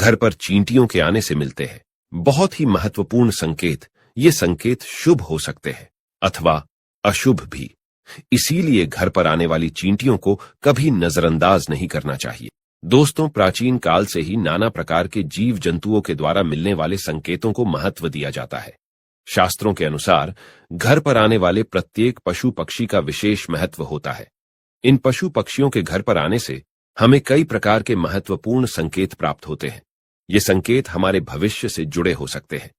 घर पर चींटियों के आने से मिलते हैं। बहुत ही महत्वपूर्ण संकेत। ये संकेत शुभ हो सकते हैं अथवा अशुभ भी। इसीलिए घर पर आने वाली चींटियों को कभी नजरअंदाज नहीं करना चाहिए। दोस्तों, प्राचीन काल से ही नाना प्रकार के जीव जंतुओं के द्वारा मिलने वाले संकेतों को महत्व दिया जाता है। शास्त्रों के अनुसार घर पर आने वाले प्रत्येक पशु पक्षी का विशेष महत्व होता है। इन पशु पक्षियों के घर पर आने से हमें कई प्रकार के महत्वपूर्ण संकेत प्राप्त होते हैं। ये संकेत हमारे भविष्य से जुड़े हो सकते हैं।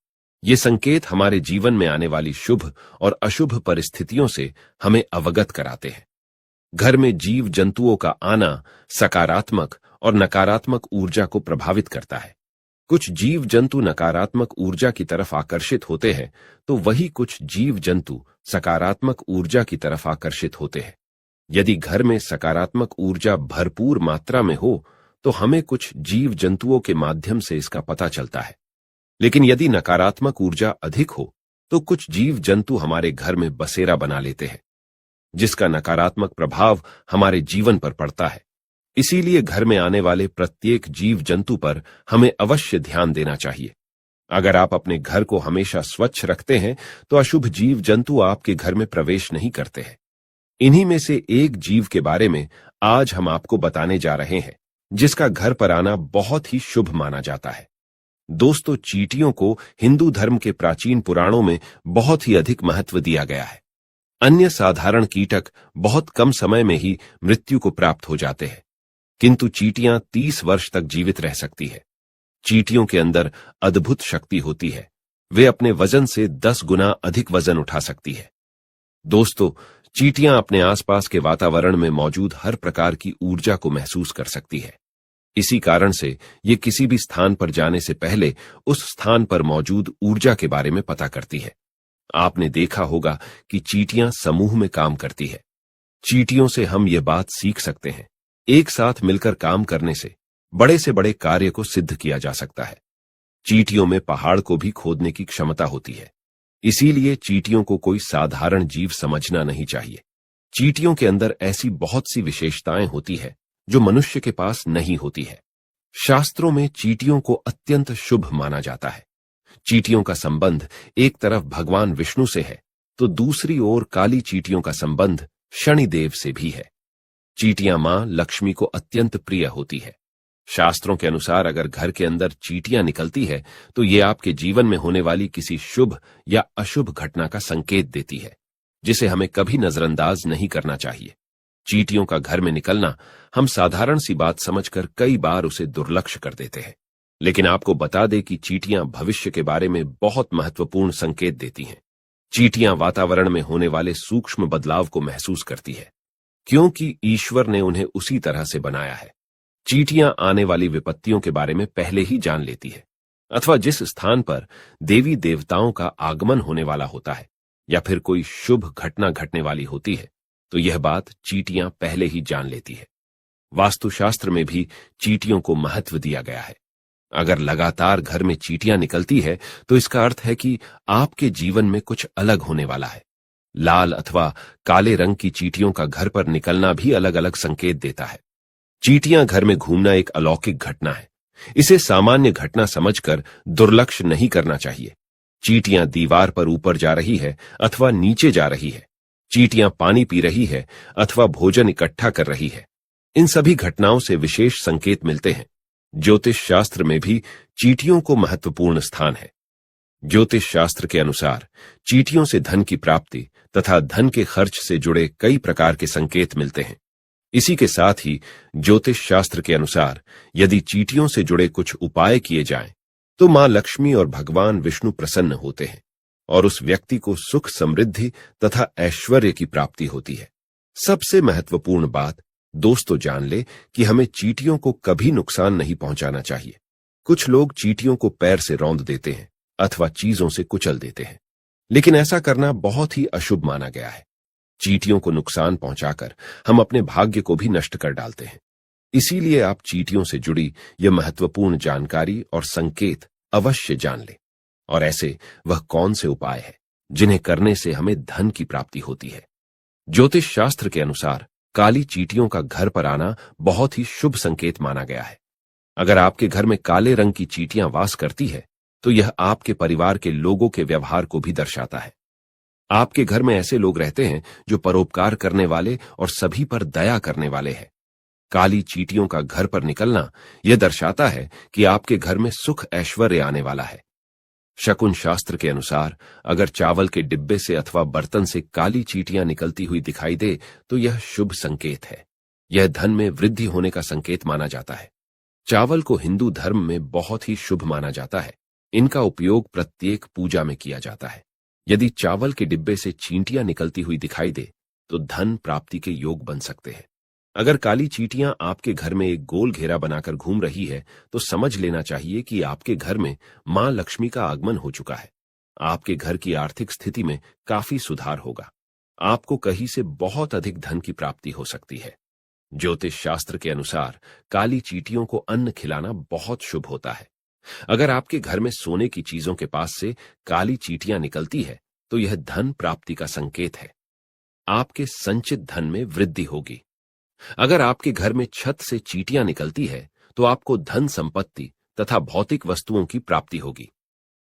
ये संकेत हमारे जीवन में आने वाली शुभ और अशुभ परिस्थितियों से हमें अवगत कराते हैं। घर में जीव जंतुओं का आना सकारात्मक और नकारात्मक ऊर्जा को प्रभावित करता है। कुछ जीव जंतु नकारात्मक ऊर्जा की तरफ आकर्षित होते हैं, तो वही कुछ जीव जंतु सकारात्मक ऊर्जा की तरफ आकर्षित होते हैं। यदि घर में सकारात्मक ऊर्जा भरपूर मात्रा में हो तो हमें कुछ जीव जंतुओं के माध्यम से इसका पता चलता है। लेकिन यदि नकारात्मक ऊर्जा अधिक हो तो कुछ जीव जंतु हमारे घर में बसेरा बना लेते हैं, जिसका नकारात्मक प्रभाव हमारे जीवन पर पड़ता है। इसीलिए घर में आने वाले प्रत्येक जीव जंतु पर हमें अवश्य ध्यान देना चाहिए। अगर आप अपने घर को हमेशा स्वच्छ रखते हैं तो अशुभ जीव जंतु आपके घर में प्रवेश नहीं करते हैं। इन्हीं में से एक जीव के बारे में आज हम आपको बताने जा रहे हैं, जिसका घर पर आना बहुत ही शुभ माना जाता है। दोस्तों, चींटियों को हिंदू धर्म के प्राचीन पुराणों में बहुत ही अधिक महत्व दिया गया है। अन्य साधारण कीटक बहुत कम समय में ही मृत्यु को प्राप्त हो जाते हैं, किंतु चींटियां 30 वर्ष तक जीवित रह सकती है। चींटियों के अंदर अद्भुत शक्ति होती है। वे अपने वजन से 10 गुना अधिक वजन उठा सकती है। दोस्तों, चींटियां अपने आसपास के वातावरण में मौजूद हर प्रकार की ऊर्जा को महसूस कर सकती है। इसी कारण से ये किसी भी स्थान पर जाने से पहले उस स्थान पर मौजूद ऊर्जा के बारे में पता करती है। आपने देखा होगा कि चींटियां समूह में काम करती है। चींटियों से हम ये बात सीख सकते हैं, एक साथ मिलकर काम करने से बड़े कार्य को सिद्ध किया जा सकता है। चींटियों में पहाड़ को भी खोदने की क्षमता होती है। इसीलिए चींटियों को कोई साधारण जीव समझना नहीं चाहिए। चींटियों के अंदर ऐसी बहुत सी विशेषताएं होती है जो मनुष्य के पास नहीं होती है। शास्त्रों में चींटियों को अत्यंत शुभ माना जाता है। चींटियों का संबंध एक तरफ भगवान विष्णु से है तो दूसरी ओर काली चींटियों का संबंध शनिदेव से भी है। चींटियां मां लक्ष्मी को अत्यंत प्रिय होती है। शास्त्रों के अनुसार अगर घर के अंदर चींटियां निकलती है तो ये आपके जीवन में होने वाली किसी शुभ या अशुभ घटना का संकेत देती है, जिसे हमें कभी नजरअंदाज नहीं करना चाहिए। चींटियों का घर में निकलना हम साधारण सी बात समझकर कई बार उसे दुर्लक्ष्य कर देते हैं, लेकिन आपको बता दें कि चींटियां भविष्य के बारे में बहुत महत्वपूर्ण संकेत देती हैं। चींटियां वातावरण में होने वाले सूक्ष्म बदलाव को महसूस करती है, क्योंकि ईश्वर ने उन्हें उसी तरह से बनाया है। चींटियां आने वाली विपत्तियों के बारे में पहले ही जान लेती है, अथवा जिस स्थान पर देवी देवताओं का आगमन होने वाला होता है या फिर कोई शुभ घटना घटने वाली होती है, तो यह बात चींटियां पहले ही जान लेती है। वास्तुशास्त्र में भी चींटियों को महत्व दिया गया है। अगर लगातार घर में चींटियां निकलती है तो इसका अर्थ है कि आपके जीवन में कुछ अलग होने वाला है। लाल अथवा काले रंग की चींटियों का घर पर निकलना भी अलग अलग संकेत देता है। चींटियां घर में घूमना एक अलौकिक घटना है। इसे सामान्य घटना समझकर दुर्लक्ष्य नहीं करना चाहिए। चींटियां दीवार पर ऊपर जा रही है अथवा नीचे जा रही है, चींटियां पानी पी रही है अथवा भोजन इकट्ठा कर रही है, इन सभी घटनाओं से विशेष संकेत मिलते हैं। ज्योतिष शास्त्र में भी चींटियों को महत्वपूर्ण स्थान है। ज्योतिष शास्त्र के अनुसार चींटियों से धन की प्राप्ति तथा धन के खर्च से जुड़े कई प्रकार के संकेत मिलते हैं। इसी के साथ ही ज्योतिष शास्त्र के अनुसार यदि चींटियों से जुड़े कुछ उपाय किए जाएं, तो मां लक्ष्मी और भगवान विष्णु प्रसन्न होते हैं और उस व्यक्ति को सुख समृद्धि तथा ऐश्वर्य की प्राप्ति होती है। सबसे महत्वपूर्ण बात दोस्तों, जान ले कि हमें चींटियों को कभी नुकसान नहीं पहुंचाना चाहिए। कुछ लोग चींटियों को पैर से रौंद देते हैं अथवा चीजों से कुचल देते हैं, लेकिन ऐसा करना बहुत ही अशुभ माना गया है। चींटियों को नुकसान पहुंचाकर हम अपने भाग्य को भी नष्ट कर डालते हैं। इसीलिए आप चींटियों से जुड़ी यह महत्वपूर्ण जानकारी और संकेत अवश्य जान लें। और ऐसे वह कौन से उपाय है जिन्हें करने से हमें धन की प्राप्ति होती है। ज्योतिष शास्त्र के अनुसार काली चींटियों का घर पर आना बहुत ही शुभ संकेत माना गया है। अगर आपके घर में काले रंग की चींटियां वास करती है तो यह आपके परिवार के लोगों के व्यवहार को भी दर्शाता है। आपके घर में ऐसे लोग रहते हैं जो परोपकार करने वाले और सभी पर दया करने वाले हैं। काली चींटियों का घर पर निकलना यह दर्शाता है कि आपके घर में सुख ऐश्वर्य आने वाला है। शकुन शास्त्र के अनुसार अगर चावल के डिब्बे से अथवा बर्तन से काली चींटियां निकलती हुई दिखाई दे तो यह शुभ संकेत है। यह धन में वृद्धि होने का संकेत माना जाता है। चावल को हिंदू धर्म में बहुत ही शुभ माना जाता है। इनका उपयोग प्रत्येक पूजा में किया जाता है। यदि चावल के डिब्बे से चींटियां निकलती हुई दिखाई दे तो धन प्राप्ति के योग बन सकते हैं। अगर काली चींटियां आपके घर में एक गोल घेरा बनाकर घूम रही है तो समझ लेना चाहिए कि आपके घर में मां लक्ष्मी का आगमन हो चुका है। आपके घर की आर्थिक स्थिति में काफी सुधार होगा। आपको कहीं से बहुत अधिक धन की प्राप्ति हो सकती है। ज्योतिष शास्त्र के अनुसार काली चींटियों को अन्न खिलाना बहुत शुभ होता है। अगर आपके घर में सोने की चीजों के पास से काली चींटियां निकलती है तो यह धन प्राप्ति का संकेत है। आपके संचित धन में वृद्धि होगी। अगर आपके घर में छत से चींटियां निकलती है तो आपको धन संपत्ति तथा भौतिक वस्तुओं की प्राप्ति होगी।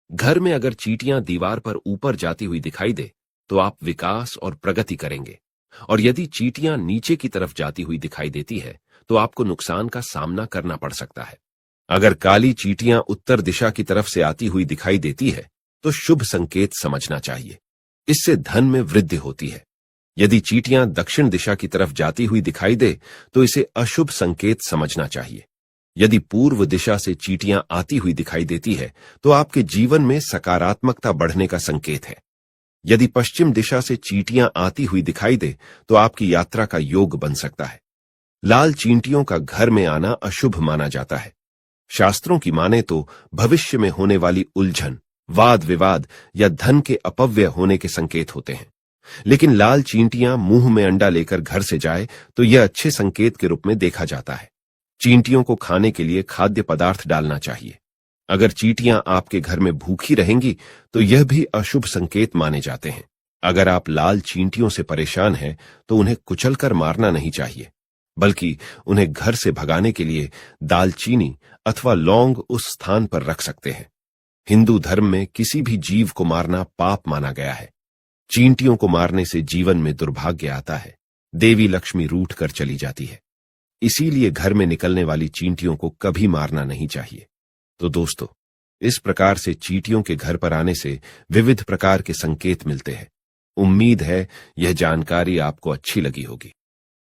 घर में अगर चींटियां दीवार पर ऊपर जाती हुई दिखाई दे तो आप विकास और प्रगति करेंगे, और यदि चींटियां नीचे की तरफ जाती हुई दिखाई देती है तो आपको नुकसान का सामना करना पड़ सकता है। अगर काली चींटियां उत्तर दिशा की तरफ से आती हुई दिखाई देती है तो शुभ संकेत समझना चाहिए। इससे धन में वृद्धि होती है। यदि चींटियां दक्षिण दिशा की तरफ जाती हुई दिखाई दे तो इसे अशुभ संकेत समझना चाहिए। यदि पूर्व दिशा से चींटियां आती हुई दिखाई देती है तो आपके जीवन में सकारात्मकता बढ़ने का संकेत है। यदि पश्चिम दिशा से चींटियां आती हुई दिखाई दे तो आपकी यात्रा का योग बन सकता है। लाल चींटियों का घर में आना अशुभ माना जाता है। शास्त्रों की माने तो भविष्य में होने वाली उलझन, वाद विवाद या धन के अपव्यय होने के संकेत होते हैं। लेकिन लाल चींटियां मुंह में अंडा लेकर घर से जाए तो यह अच्छे संकेत के रूप में देखा जाता है। चींटियों को खाने के लिए खाद्य पदार्थ डालना चाहिए। अगर चींटियां आपके घर में भूखी रहेंगी तो यह भी अशुभ संकेत माने जाते हैं। अगर आप लाल चींटियों से परेशान हैं तो उन्हें कुचलकर मारना नहीं चाहिए, बल्कि उन्हें घर से भगाने के लिए दालचीनी अथवा लौंग उस स्थान पर रख सकते हैं। हिंदू धर्म में किसी भी जीव को मारना पाप माना गया है। चींटियों को मारने से जीवन में दुर्भाग्य आता है। देवी लक्ष्मी रूठ कर चली जाती है। इसीलिए घर में निकलने वाली चींटियों को कभी मारना नहीं चाहिए। तो दोस्तों, इस प्रकार से चींटियों के घर पर आने से विविध प्रकार के संकेत मिलते हैं। उम्मीद है यह जानकारी आपको अच्छी लगी होगी।